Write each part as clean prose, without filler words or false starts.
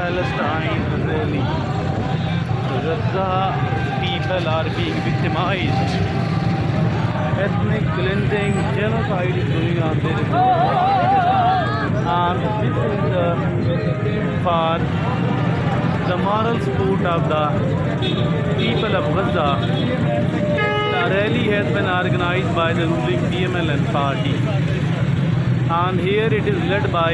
Palestine rally. Gaza people are being victimized. Ethnic cleansing, genocide is going on there. And this is for the moral support of the people of Gaza. The rally has been organized by the ruling PMLN party. And here it is led by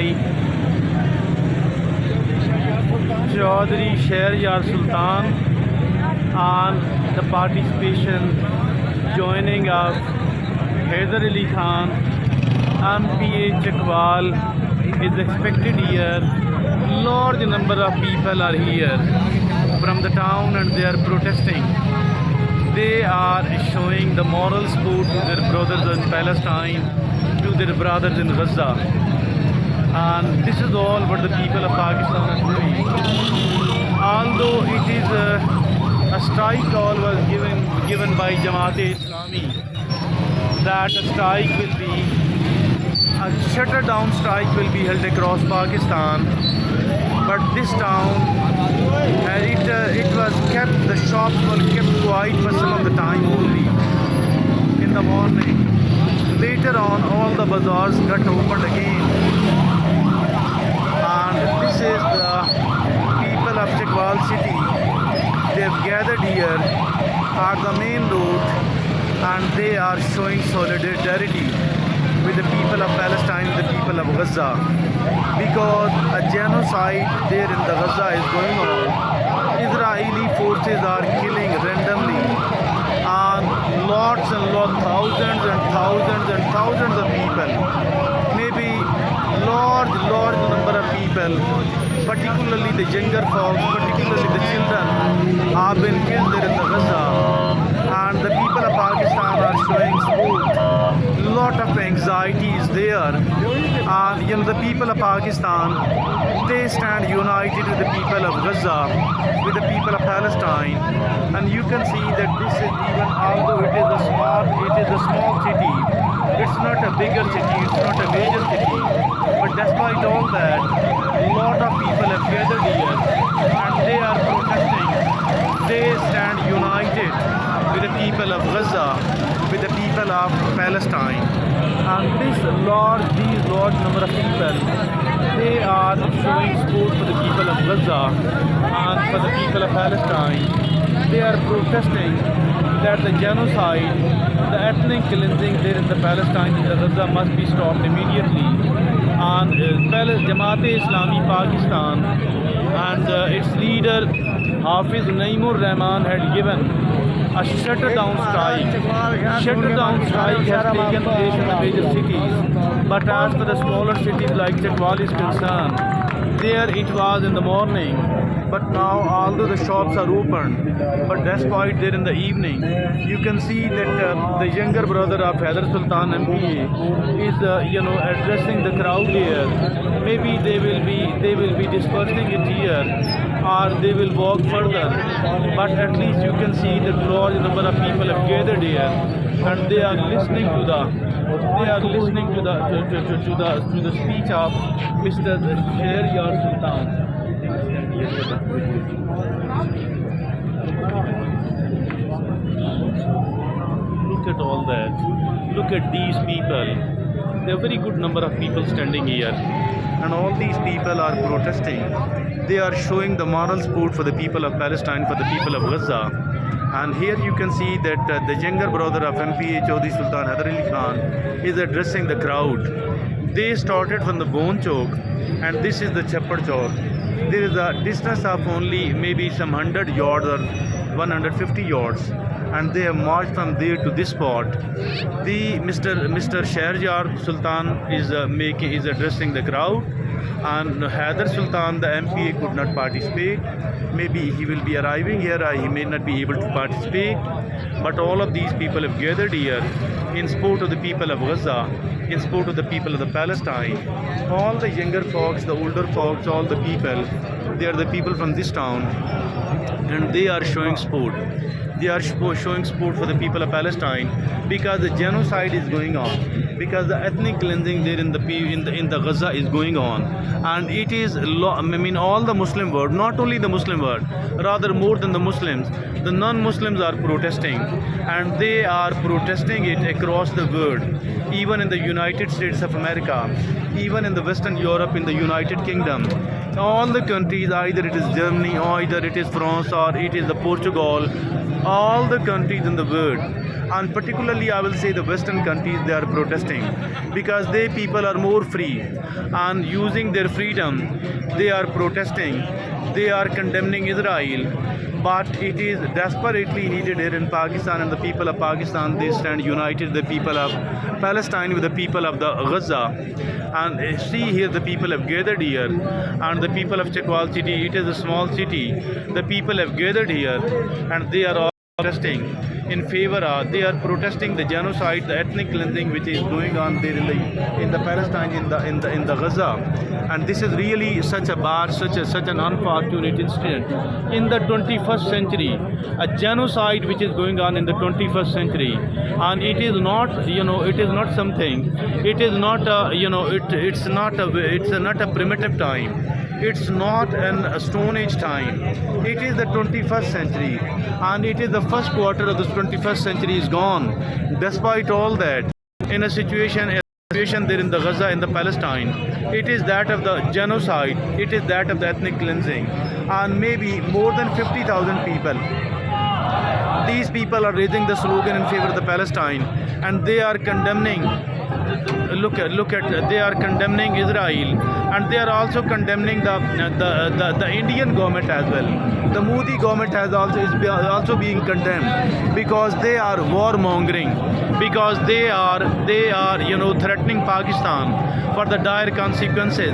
Chaudhry Shahryar Sultan, and the participation joining of Haider Ali Khan, MPA Chakwal is expected here. Large number of people are here from the town and they are protesting. They are showing the moral support to their brothers in Palestine, to their brothers in Gaza. And this is all what the people of Pakistan are doing. Although it is a strike call was given by Jamaat-e-Islami, that a strike will be, a shutter down strike will be held across Pakistan. But this town, it was kept, the shops were kept quiet for some of the time only in the morning. Later on, all the bazaars got opened again. And this is the people of Chakwal city. They have gathered here at the main road and they are showing solidarity with the people of Palestine, with the people of Gaza, because a genocide there in the Gaza is going on. Israeli forces are killing randomly, and lots and lots, thousands and thousands and thousands of people, maybe large number of people, particularly the younger folks, particularly the children, have been killed there in the Gaza. And the people of Pakistan are showing support. Lot of anxiety is there. And the people of Pakistan, they stand united with the people of Gaza, with the people of Palestine. And you can see that this is, even although it is a small city, it's not a bigger city, it's not a major city. But despite all that, a lot of people have gathered here and they are protesting. They stand united with the people of Gaza, with the people of Palestine. And these large number of people, they are showing support for the people of Gaza and for the people of Palestine. They are protesting that the genocide, the ethnic cleansing there in the Palestine, in the Gaza, must be stopped immediately. And Jamaat-e-Islami Pakistan and its leader Hafiz Naimur Rahman had given a shutter down strike. Shutter down strike has taken place in the major cities, but as for the smaller cities like Chakwal is concerned, there it was in the morning. But now, although the shops are open, but despite there in the evening, you can see that the younger brother of Haider Sultan MPA is, addressing the crowd here. Maybe they will be dispersing it here, or they will walk further. But at least you can see that large number of people have gathered here, and they are listening to the speech of Mr. Shahryar Sultan. Look at all that. Look at these people. There are a very good number of people standing here, and all these people are protesting. They are showing the moral support for the people of Palestine, for the people of Gaza. And here you can see that the younger brother of MPA Chaudhry Sultan, Haider Ali Khan, is addressing the crowd. They started from the Bone Chowk, and this is the Chappar Chowk. There is a distance of only maybe some 100 yards or 150 yards, and they have marched from there to this spot. The Mr. Shahryar Sultan is addressing the crowd, and Haider Sultan, the MPA, could not participate. Maybe he will be arriving here, he may not be able to participate. But all of these people have gathered here in support of the people of Gaza, in support of the people of the Palestine. All the younger folks, the older folks, all the people, they are the people from this town, and they are showing support. They are showing support for the people of Palestine, because the genocide is going on. because the ethnic cleansing there in the Gaza is going on, and it is all the Muslim world, not only the Muslim world, rather more than the Muslims, the non-Muslims are protesting, and they are protesting it across the world, even in the United States of America, even in the Western Europe, in the United Kingdom. All the countries, either it is Germany or either it is France or it is the Portugal, all the countries in the world, and particularly I will say the Western countries, they are protesting because they people are more free, and using their freedom they are protesting, they are condemning Israel. But it is desperately needed here in Pakistan, and the people of Pakistan, they stand united, the people of Palestine with the people of the Gaza. And see here the people have gathered here, and the people of Chakwal city, it is a small city, the people have gathered here, and they are all protesting in favor of, they are protesting the genocide, the ethnic cleansing which is going on there in the Palestine, in the Gaza. And this is really such a bad, such an unfortunate incident in the 21st century, a genocide which is going on in the 21st century. And it is not, it is not something, it is not it's not a primitive time, it's not a Stone Age time, it is the 21st century, and it is the first quarter of the 21st century is gone. Despite all that, in a situation there in the Gaza, in the Palestine, it is that of the genocide, it is that of the ethnic cleansing, and maybe more than 50,000 people. These people are raising the slogan in favor of the Palestine, and they are condemning. Look at they are condemning Israel, and they are also condemning the Indian government as well. The Modi government is also being condemned because they are warmongering, because they are threatening Pakistan for the dire consequences.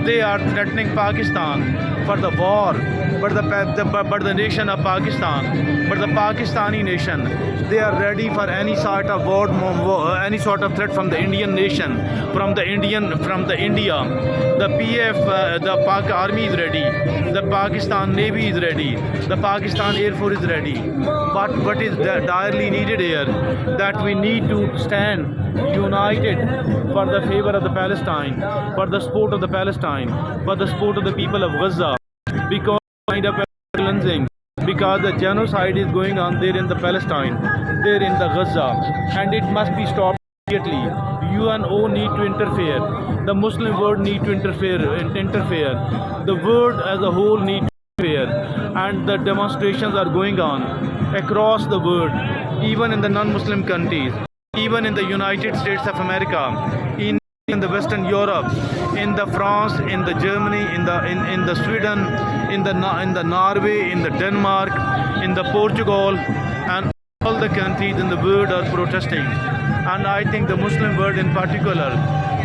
They are threatening Pakistan for the war, but the nation of Pakistan, but the Pakistani nation, they are ready for any sort of war, any sort of threat from the Indian nation, from the India. The PF, the Pak Army is ready, the Pakistan Navy is ready, the Pakistan Air Force is ready. But what is direly needed here, that we need to stand united for the favor of the Palestine, for the support of the Palestine, for the support of the people of Gaza, because kind of cleansing, because the genocide is going on there in the Palestine, there in the Gaza, and it must be stopped immediately. UNO need to interfere, the Muslim world need to interfere, the world as a whole need to interfere, and the demonstrations are going on across the world, even in the non-Muslim countries, even in the United States of America, in the Western Europe, in the France, in the Germany, in the Sweden, in the Norway, in the Denmark, in the Portugal, and all the countries in the world are protesting. And I think the Muslim world in particular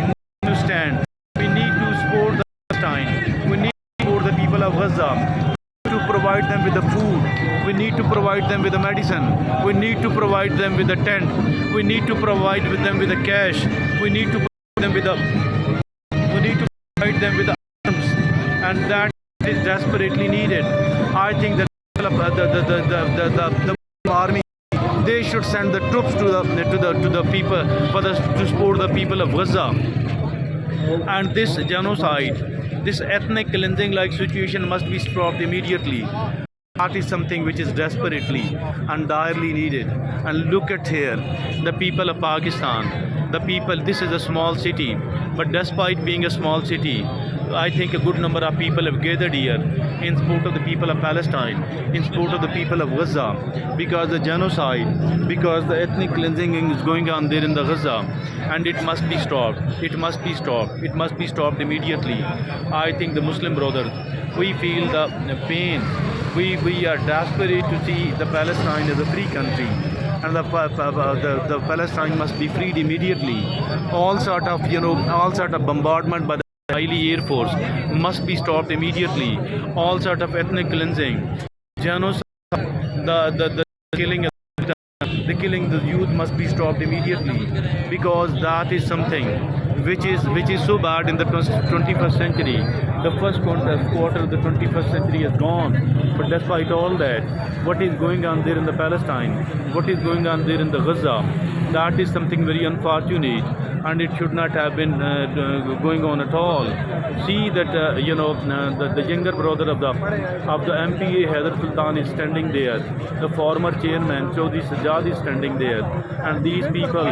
need to stand. We need to support the Palestine. We need to support the people of Gaza. To provide them with the food, we need to provide them with the medicine, we need to provide them with the tent, we need to provide them with the cash, we need to provide them with the arms, and that is desperately needed. I think that the army, they should send the troops to the people to support the people of Gaza. And this genocide, this ethnic cleansing like situation must be stopped immediately. That is something which is desperately and direly needed. And look at here, the people of Pakistan, the people, this is a small city, but despite being a small city, I think a good number of people have gathered here in support of the people of Palestine, in support of the people of Gaza, because the genocide, because the ethnic cleansing is going on there in the Gaza, and it must be stopped. It must be stopped. It must be stopped immediately. I think the Muslim brothers, we feel the pain. We are desperate to see the Palestine as a free country, and the Palestine must be freed immediately. All sort of bombardment by the Israeli Air Force must be stopped immediately. All sort of ethnic cleansing, genocide, the killing the youth must be stopped immediately, because that is something which is so bad in the 21st century. The first quarter of the 21st century is gone, but despite all that, what is going on there in the Palestine, what is going on there in the Gaza, That is something very unfortunate, and it should not have been going on at all. See that the younger brother of the MPA Haider Sultan is standing there. The former chairman Chaudhry Sajjad is standing there, and these people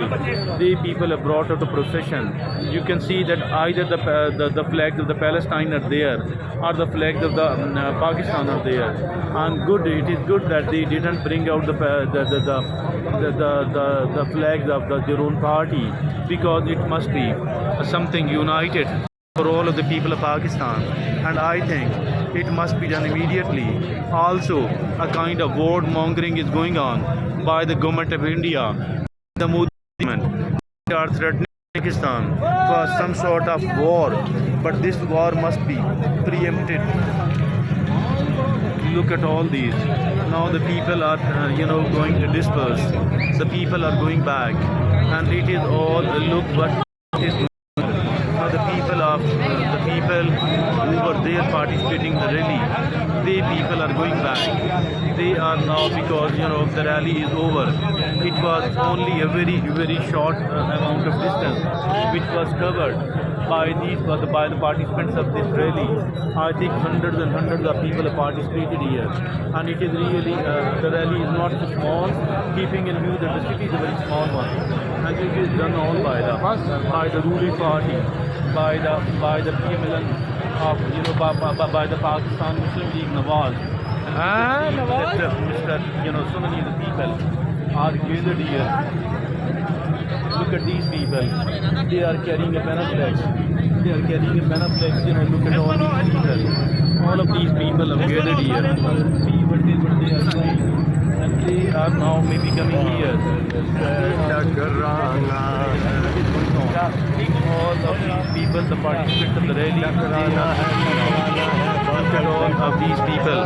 have brought out a procession. You can see that either the flags of the Palestine are there, or the flags of the Pakistan are there. And good, it is good that they didn't bring out the flags of their own party, because it must be something united for all of the people of Pakistan, and I think it must be done immediately. Also, a kind of word mongering is going on by the government of India. The Modi government, they are threatening Pakistan for some sort of war, but this war must be preempted. Look at all these. Now the people are going to disperse. The people are going back, and it is all look what is going on. Now the people who were there participating in the rally, they people are going back. They are now, because the rally is over. It was only a very short amount of distance which was covered by the participants of this rally. I think hundreds and hundreds of people have participated here, and it is really the rally is not so small, keeping in view that the city is a very small one, and it is done all by the ruling party, by the PMLN of by the Pakistan Muslim League Nawaz. So many of the people are gathered here. Look at these people. They are carrying a banner flags. Look at all these people. All of these people have gathered here. See what they are doing. And they are now maybe coming here. All of these people, the participants of the rally, look at all of these people.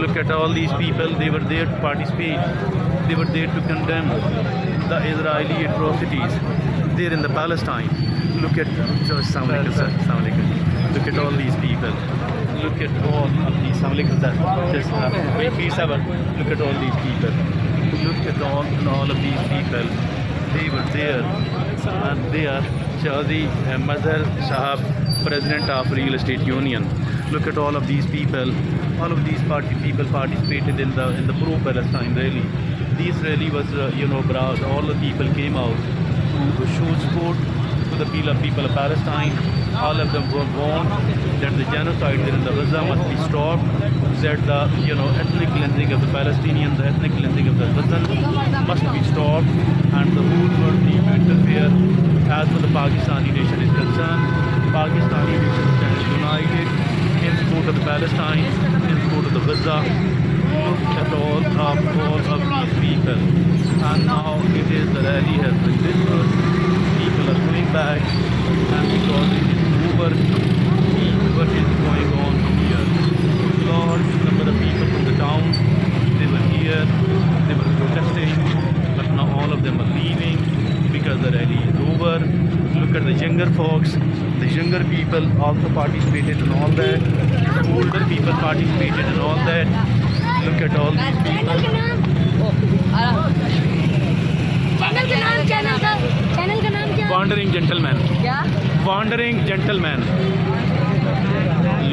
Look at all these people. They were there to participate. They were there to condemn the Israeli atrocities there in the Palestine. Look at Look at all these people. Look at all of these. Look at all these people. Look at all of these people. They were there, and they are Chaudhry Mazhar Sahab, President of Real Estate Union. Look at all of these people. All of these people participated in the pro-Palestine rally. This rally was, broad. All the people came out to show support to the people of Palestine. All of them warned that the genocide there in the Gaza must be stopped, that the ethnic cleansing of the Palestinians, the ethnic cleansing of the Gazans must be stopped, and the whole world need to interfere. As for the Pakistani nation is concerned, Pakistani nation stands united in support of the Palestine, in support of the Gaza. Look at all of these people, and now it is the rally has been dispersed. People are going back, and because it is over, see what is going on here. Large number of people from the town, they were here, they were protesting, but now all of them are leaving because the rally is over. Look at the younger folks, the younger people also participated in all that, the older people participated in all that. Look at all these people. Channel का नाम क्या? Wandering Gentleman. क्या? Wandering Gentleman.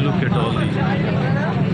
Look at all these people.